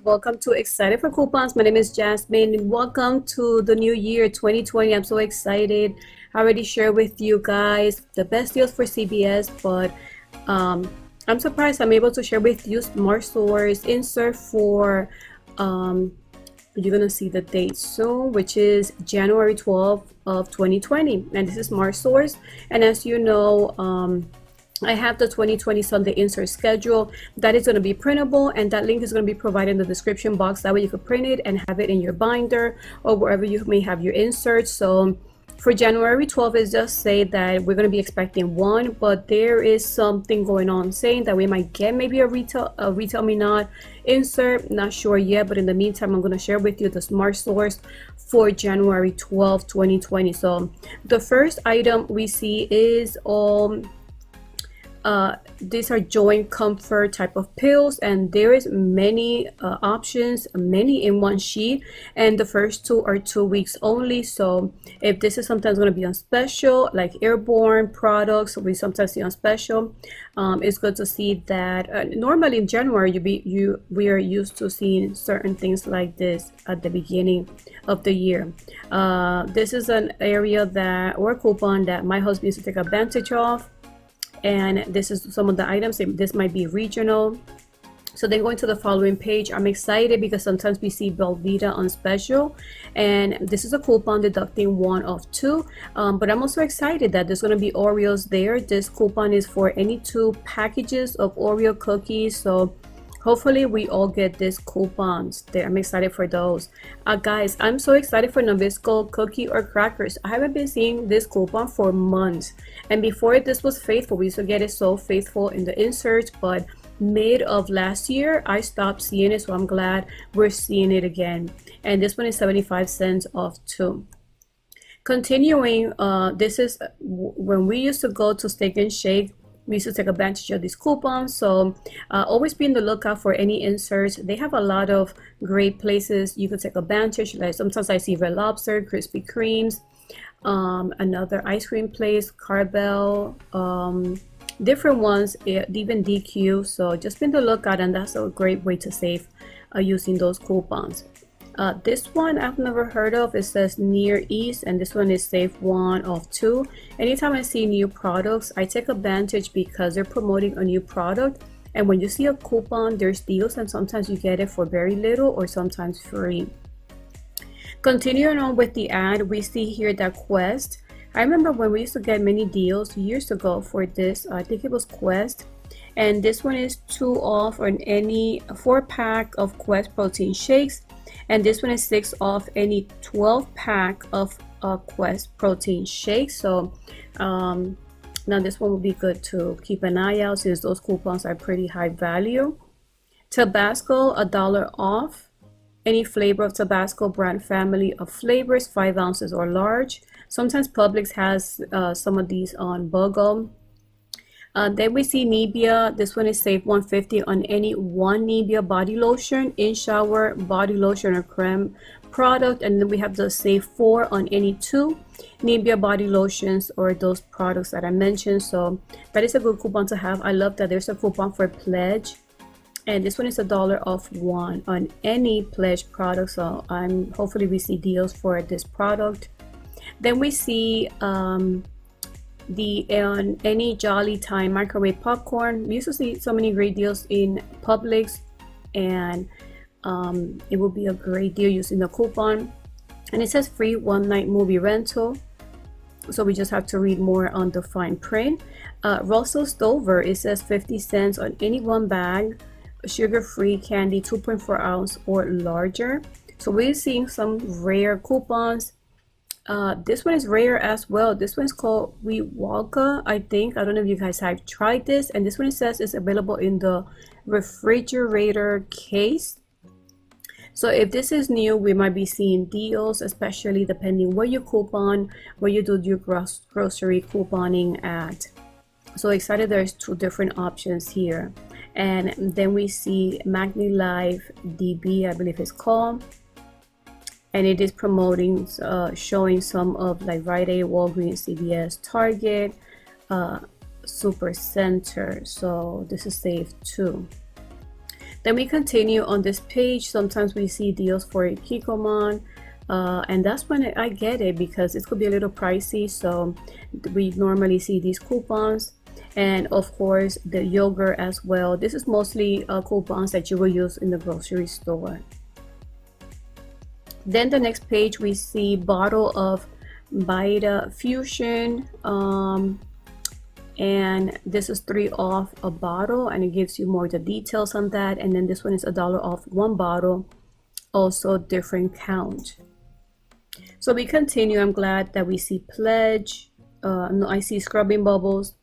welcome to Excited for Coupons. My name is Jasmine. Welcome to the new year 2020. I'm so excited. I already shared with you guys the best deals for CBS, but I'm surprised I'm able to share with you Smart Source insert for you're gonna see the date soon, which is January 12th of 2020, and this is Smart Source. And as you know, I have the 2020 Sunday insert schedule that is going to be printable, and that link is going to be provided in the description box. That way you can print it and have it in your binder or wherever you may have your inserts. So for January 12th, it just say that we're going to be expecting one, but there is something going on saying that we might get maybe a retail me not insert. Not sure yet, but in the meantime, I'm going to share with you the Smart Source for January 12th, 2020. So the first item we see is these are joint comfort type of pills, and there is many options, many in one sheet, and the first two are 2 weeks only. So if this is sometimes going to be on special, like airborne products we sometimes see on special, it's good to see that normally in January we are used to seeing certain things like this at the beginning of the year. This is an area that, or coupon that my husband used to take advantage of. And this is some of the items. This might be regional. So then going to the following page, I'm excited because sometimes we see Belvita on special, and this is a coupon deducting 1 off 2, but I'm also excited that there's going to be Oreos there. This coupon is for any 2 packages of Oreo cookies, so hopefully we all get these coupons there. I'm excited for those. Guys, I'm so excited for Nabisco cookie or crackers. I haven't been seeing this coupon for months, and before this was faithful. We used to get it so faithful in the inserts, but mid of last year I stopped seeing it, so I'm glad we're seeing it again. And this one is 75 cents off 2. Continuing, this is when we used to go to Steak and Shake. We used to take advantage of these coupons, so always be on the lookout for any inserts. They have a lot of great places you could take advantage. Like sometimes I see Red Lobster, Krispy Kremes, another ice cream place, Carvel, different ones, even DQ. So just be on the lookout, and that's a great way to save using those coupons. This one I've never heard of. It says Near East, and this one is save 1 off 2. Anytime I see new products, I take advantage because they're promoting a new product, and when you see a coupon, there's deals, and sometimes you get it for very little or sometimes free. Continuing on with the ad, we see here that Quest. I remember when we used to get many deals years ago for this, I think it was Quest, and this one is 2 off on any 4-pack of Quest protein shakes, and this one is 6 off any 12-pack of Quest protein shakes. So now this one will be good to keep an eye out since those coupons are pretty high value. Tabasco, $1 off any flavor of Tabasco brand family of flavors, 5 ounces or large. Sometimes Publix has some of these on BOGO. Then we see Nivea. This one is save 150 on any 1 Nivea body lotion, in shower body lotion or creme product, and then we have the save 4 on any 2 Nivea body lotions or those products that I mentioned. So that is a good coupon to have. I love that there's a coupon for Pledge, and this one is $1 off 1 on any Pledge product. So hopefully we see deals for this product. Then we see any Jolly Time microwave popcorn. We used to see so many great deals in Publix, and it will be a great deal using the coupon. And it says free 1-night movie rental, so we just have to read more on the fine print. Russell Stover, it says 50 cents on any 1 bag sugar-free candy, 2.4 ounce or larger. So we're seeing some rare coupons. This one is rare as well. This one is called Walka, I think. I don't know if you guys have tried this. And this one, it says, is available in the refrigerator case. So if this is new, we might be seeing deals, especially depending where you coupon, where you do your grocery couponing at. So excited, there's 2 different options here. And then we see Magni Life DB, I believe it's called. And it is promoting, showing some of like Rite Aid, Walgreens, CVS, Target, Super Center. So this is save 2. Then we continue on this page. Sometimes we see deals for Kikoman, and that's when I get it, because it could be a little pricey. So we normally see these coupons, and of course the yogurt as well. This is mostly coupons that you will use in the grocery store. Then the next page we see bottle of Vita Fusion, and this is 3 off a bottle, and it gives you more the details on that. And then this one is $1 off 1 bottle, also different count. So we continue. I'm glad that we see Pledge. I see scrubbing bubbles,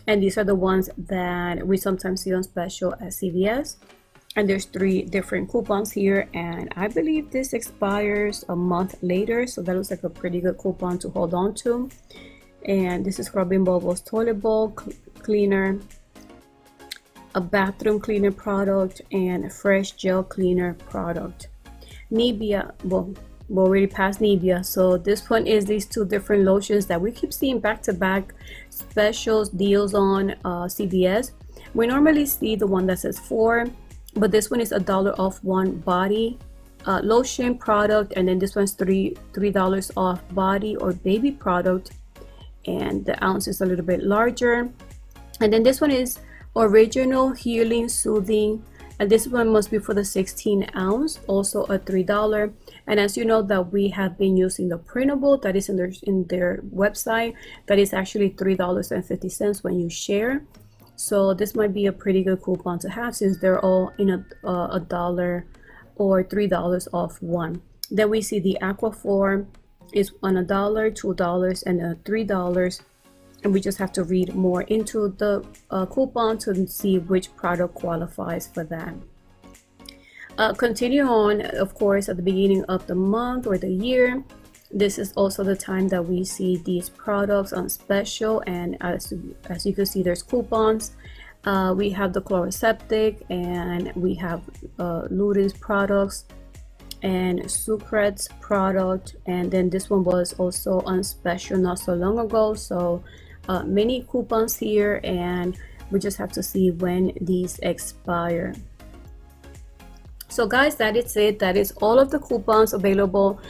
and these are the ones that we sometimes see on special at CVS. And there's 3 different coupons here, and I believe this expires a month later, so that looks like a pretty good coupon to hold on to. And this is scrubbing bubbles toilet bowl cleaner, a bathroom cleaner product, and a fresh gel cleaner product. Nivea, well, we're already past Nivea, so this one is these 2 different lotions that we keep seeing back-to-back specials deals on CVS. We normally see the one that says 4, but this one is $1 off 1 body lotion product, and then this one's $3 off body or baby product, and the ounce is a little bit larger. And then this one is original healing soothing, and this one must be for the 16 ounce, also a $3. And as you know that we have been using the printable that is in their website, that is actually $3.50 when you share. So this might be a pretty good coupon to have, since they're all in a dollar or $3 off one. Then we see the Aquaphor is on $1, $2, and $3, and we just have to read more into the coupon to see which product qualifies for that. Continue on, of course, at the beginning of the month or the year. This is also the time that we see these products on special, and as you can see, there's coupons. We have the Chloroseptic, and we have Luden's products and Sucret's product, and then this one was also on special not so long ago. So many coupons here, and we just have to see when these expire. So guys, that is it. That is all of the coupons available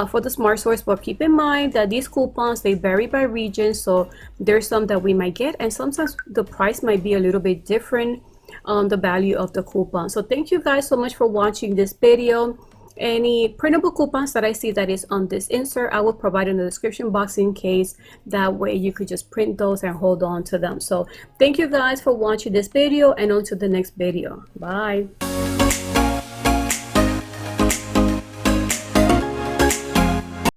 for the Smart Source. But keep in mind that these coupons, they vary by region, so there's some that we might get, and sometimes the price might be a little bit different on the value of the coupon. So thank you guys so much for watching this video. Any printable coupons that I see that is on this insert, I will provide in the description box, in case that way you could just print those and hold on to them. So thank you guys for watching this video, and on to the next video. Bye.